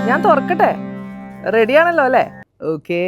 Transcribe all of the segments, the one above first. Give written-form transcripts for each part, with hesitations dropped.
ഞാൻ തുറക്കട്ടെ? റെഡിയാണല്ലോ അല്ലേ? ഓക്കേ.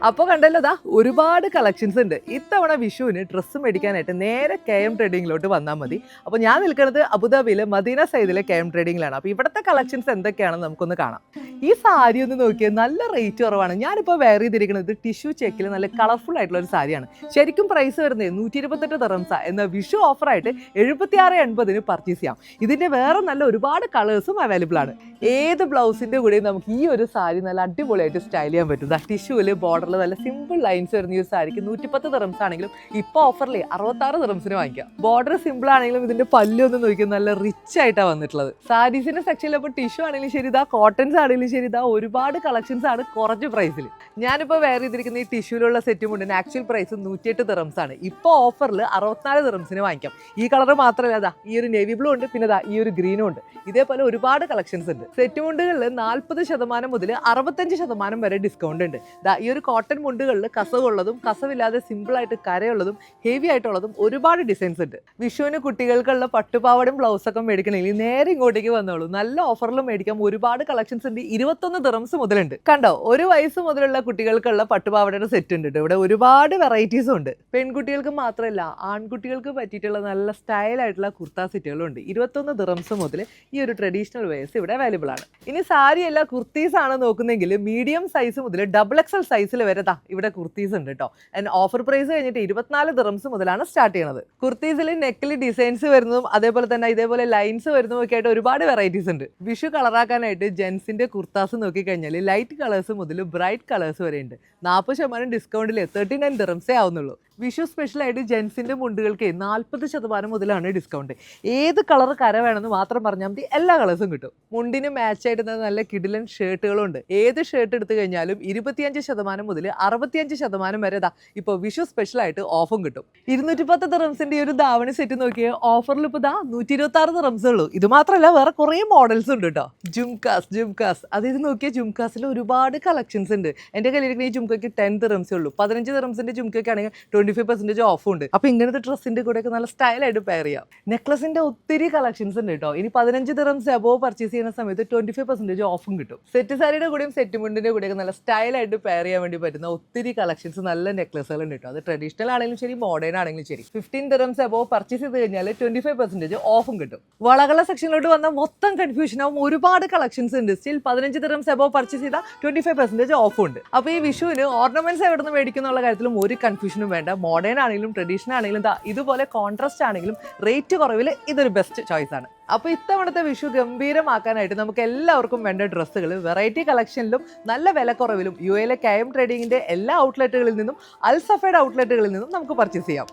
അപ്പോൾ കണ്ടല്ലോ, ദാ ഒരുപാട് കളക്ഷൻസ് ഉണ്ട്. ഇത്തവണ വിഷുവിന് ഡ്രസ്സ് മേടിക്കാനായിട്ട് നേരെ KM ട്രേഡിങ്ങിലോട്ട് വന്നാൽ മതി. അപ്പോൾ ഞാൻ നിൽക്കുന്നത് അബുദാബിയിലെ മദീന സൈദിലെ KM ട്രേഡിങ്ങിലാണ്. അപ്പോൾ ഇവിടുത്തെ കളക്ഷൻസ് എന്തൊക്കെയാണെന്ന് നമുക്കൊന്ന് കാണാം. ഈ സാരി ഒന്ന് നോക്കിയാൽ നല്ല റേറ്റ് കുറവാണ്. ഞാനിപ്പോൾ വെയർ ചെയ്തിരിക്കുന്നത് ടിഷ്യൂ ചെക്കിൽ നല്ല കളർഫുൾ ആയിട്ടുള്ള ഒരു സാരിയാണ്. ശരിക്കും പ്രൈസ് വരുന്നത് 128 ദിർഹംസ. എന്ന വിഷു ഓഫറായിട്ട് 76.80 പർച്ചേസ് ചെയ്യാം. ഇതിൻ്റെ വേറെ നല്ല ഒരുപാട് കളേഴ്സും അവൈലബിൾ ആണ്. ഏത് ബ്ലൗസിൻ്റെ കൂടെയും നമുക്ക് ഈ ഒരു സാരി നല്ല അടിപൊളിയായിട്ട് സ്റ്റൈൽ ചെയ്യാൻ പറ്റും. ടിഷ്യൂവിൽ ബോർഡറിൽ നല്ല സിമ്പിൾ ലൈൻസ് വരുന്ന ഈ ഒരു സാരിക്ക് 110 ദിർഹംസ് ആണെങ്കിലും ഇപ്പോൾ ഓഫറിൽ 66 ദിർഹംസിന് വാങ്ങിക്കാം. ബോർഡർ സിമ്പിൾ ആണെങ്കിലും ഇതിന്റെ പല്ല് ഒന്ന് നോക്കിയാൽ നല്ല റിച്ച് ആയിട്ടാണ് വന്നിട്ടുള്ളത്. സാരീസിന്റെ സെക്ഷനിൽ ഇപ്പോൾ ടിഷ്യൂ ആണെങ്കിലും ശരി, ഇതാ കോട്ടൺസ് ആണെങ്കിലും ശരി, ഇതാ ഒരുപാട് കളക്ഷൻസ് ആണ് കുറഞ്ഞ പ്രൈസിൽ. ഞാനിപ്പോൾ വെയർ ചെയ്തിരിക്കുന്ന ഈ ടിഷ്യൂലുള്ള സെറ്റും കൊണ്ടിന് ആക്ച്വൽ പ്രൈസ് 108 ദിർഹംസ് ആണ്. ഇപ്പോൾ ഓഫറിൽ 64 ദിർഹംസിന് വാങ്ങിക്കാം. ഈ കളർ മാത്രമല്ല, അതാ ഈ ഒരു നേവി ബ്ലൂ ഉണ്ട്, പിന്നെ ഈ ഒരു ഗ്രീനും ഉണ്ട്. ഇതേപോലെ ഒരുപാട് കളക്ഷൻസ് ഉണ്ട്. സെറ്റ് മുണ്ടുകളിൽ 40% മുതൽ 65% വരെ ഡിസ്കൗണ്ട് ഉണ്ട്. ഈ ഒരു കോട്ടൺ മുണ്ടുകളിൽ കസവുള്ളതും കസവില്ലാതെ സിമ്പിൾ ആയിട്ട് കരയുള്ളതും ഹെവി ആയിട്ടുള്ളതും ഒരുപാട് ഡിസൈൻസ് ഉണ്ട്. വിഷുവിന് കുട്ടികൾക്കുള്ള പട്ടുപാവടയും ബ്ലൗസൊക്കെ മേടിക്കണമെങ്കിൽ നേരെ ഇങ്ങോട്ടേക്ക് വന്നോളൂ. നല്ല ഓഫറിൽ മേടിക്കാം. ഒരുപാട് കളക്ഷൻസ് ഉണ്ട്. 21 ദിർഹംസ് മുതലുണ്ട്. കണ്ടോ, 1 വയസ്സ് മുതലുള്ള കുട്ടികൾക്കുള്ള പട്ടുപാവടയുടെ സെറ്റ് ഉണ്ട്. ഇവിടെ ഒരുപാട് വെറൈറ്റീസും ഉണ്ട്. പെൺകുട്ടികൾക്ക് മാത്രമല്ല ആൺകുട്ടികൾക്ക് പറ്റിയിട്ടുള്ള നല്ല സ്റ്റൈൽ ആയിട്ടുള്ള കുർത്ത സെറ്റുകളും ഉണ്ട്. 21 ദിർഹംസ് മുതൽ ഈ ഒരു ട്രഡീഷണൽ വെയർസ് ഇവിടെ അവൈലബിൾ ആണ്. ഇനി സാരി അല്ല കുർത്തീസ് ആണ് നോക്കുന്നെങ്കിൽ മീഡിയം സൈസ് മുതൽ XXL സൈസിൽ വരെ ഇവിടെ കുർത്തീസ് ഉണ്ട് കേട്ടോ. ആൻഡ് ഓഫർ പ്രൈസ് കഴിഞ്ഞിട്ട് 24 ദിർഹംസ് മുതലാണ് സ്റ്റാർട്ട് ചെയ്യുന്നത്. കുർത്തീസിൽ നെക്കിൽ ഡിസൈൻസ് വരുന്നതും അതേപോലെ തന്നെ ഇതേപോലെ ലൈൻസ് വരുന്നതും ഒക്കെ ആയിട്ട് ഒരുപാട് വെറൈറ്റീസ് ഉണ്ട്. വിഷു കളറാക്കാനായിട്ട് ജെൻസിന്റെ കുർത്താസ് നോക്കിക്കഴിഞ്ഞാൽ ലൈറ്റ് കളേഴ്സ് മുതൽ ബ്രൈറ്റ് കളേഴ്സ് വരെ ഉണ്ട്. 40% ഡിസ്കൗണ്ടിൽ 39 ദിർഹംസേ ആവുന്നുള്ളൂ. വിഷു സ്പെഷ്യലായിട്ട് ജെൻസിന്റെ മുണ്ടുകൾക്ക് 40% മുതലാണ് ഡിസ്കൗണ്ട്. ഏത് കളർ കര വേണമെന്ന് മാത്രം പറഞ്ഞാൽ മതി, എല്ലാ കളേഴ്സും കിട്ടും. മുണ്ടിന് മാച്ച് ആയിട്ട് നല്ല കിടിലൻ ഷർട്ടുകളും ഉണ്ട്. ഏത് ഷർട്ട് എടുത്തു കഴിഞ്ഞാലും 25% മുതൽ 65% വരെ ഇപ്പോൾ വിഷു സ്പെഷ്യലായിട്ട് ഓഫും കിട്ടും. 210 ദിർഹംസിന്റെ ഒരു ധാവണി സെറ്റ് നോക്കിയാൽ ഓഫറിൽ ഇപ്പോൾ 126 ദിർഹംസേ ഉള്ളൂ. ഇത് മാത്രമല്ല വേറെ കുറേ മോഡൽസ് ഉണ്ട് കേട്ടോ. ജുംകാസ് അതായത് നോക്കിയാൽ ജുംകാസിൽ ഒരുപാട് കളക്ഷൻസ് ഉണ്ട്. എൻ്റെ കയ്യിലിരിക്കുന്ന ഈ ജുംക്കയ്ക്ക് 10 ദിർഹംസേ ഉള്ളൂ. 15 ദിർഹംസിന്റെ ജുംക്കയ്ക്കാണെങ്കിൽ 25% ഓഫും ഉണ്ട്. അപ്പോൾ ഇങ്ങനത്തെ ഡ്രസ്സിന്റെ കൂടെയൊക്കെ നല്ല സ്റ്റൈലായിട്ട് പെയർ ചെയ്യാം. നെക്ലസിന്റെ ഒത്തിരി കളക്ഷൻസ് ഉണ്ട് കേട്ടോ. ഇനി 15 ദിർഹംസ് അബോവ് പർച്ചേസ് ചെയ്യുന്ന സമയത്ത് 25% ഓഫും കിട്ടും. സെറ്റ് സാരിയുടെ കൂടെയും സെറ്റ് മുണ്ടിന്റെ കൂടെയൊക്കെ നല്ല സ്റ്റൈലായിട്ട് പെയർ ചെയ്യാൻ വേണ്ടി പറ്റുന്ന ഒത്തിരി കളക്ഷൻസ് നല്ല നെക്ലസുകൾ ഉണ്ട് കേട്ടോ. അത് ട്രഡീഷണൽ ആണെങ്കിലും ശരി, മോഡേൺ ആണെങ്കിലും ശരി. 15 ദിർഹംസ് അബോവ് പർച്ചേസ് ചെയ്ത് കഴിഞ്ഞാൽ 25% ഓഫും കിട്ടും. വളകളുടെ സെക്ഷനിലോട്ട് വന്നാൽ മൊത്തം കൺഫ്യൂഷൻ ആവും. ഒരുപാട് കളക്ഷൻസ് ഉണ്ട്. സ്റ്റിൽ 15 ദിർഹംസ് അബോവ് പർച്ചേസ് ചെയ്താൽ 25% ഓഫും ഉണ്ട്. അപ്പോൾ ഈ വിഷുവിന് ഓർണമെന്റ്സ് എവിടെ നിന്ന് മേടിക്കുന്നുള്ള കാര്യത്തിലും ഒരു കൺഫ്യൂഷനും വേണ്ട. മോഡേൺ ആണെങ്കിലും ട്രഡീഷണൽ ആണെങ്കിലും ഇതുപോലെ കോൺട്രാസ്റ്റ് ആണെങ്കിലും റേറ്റ് കുറവിൽ ഇതൊരു ബെസ്റ്റ് ചോയ്സ് ആണ്. അപ്പോൾ ഇത്തവണത്തെ വിഷു ഗംഭീരമാക്കാനായിട്ട് നമുക്ക് എല്ലാവർക്കും വേണ്ട ഡ്രസ്സുകൾ വെറൈറ്റി കളക്ഷനിലും നല്ല വിലക്കുറവിലും UAE KM ട്രേഡിങ്ങിന്റെ എല്ലാ ഔട്ട്ലെറ്റുകളിൽ നിന്നും അൽ സഫയുടെ ഔട്ട്ലെറ്റുകളിൽ നിന്നും നമുക്ക് പർച്ചേസ് ചെയ്യാം.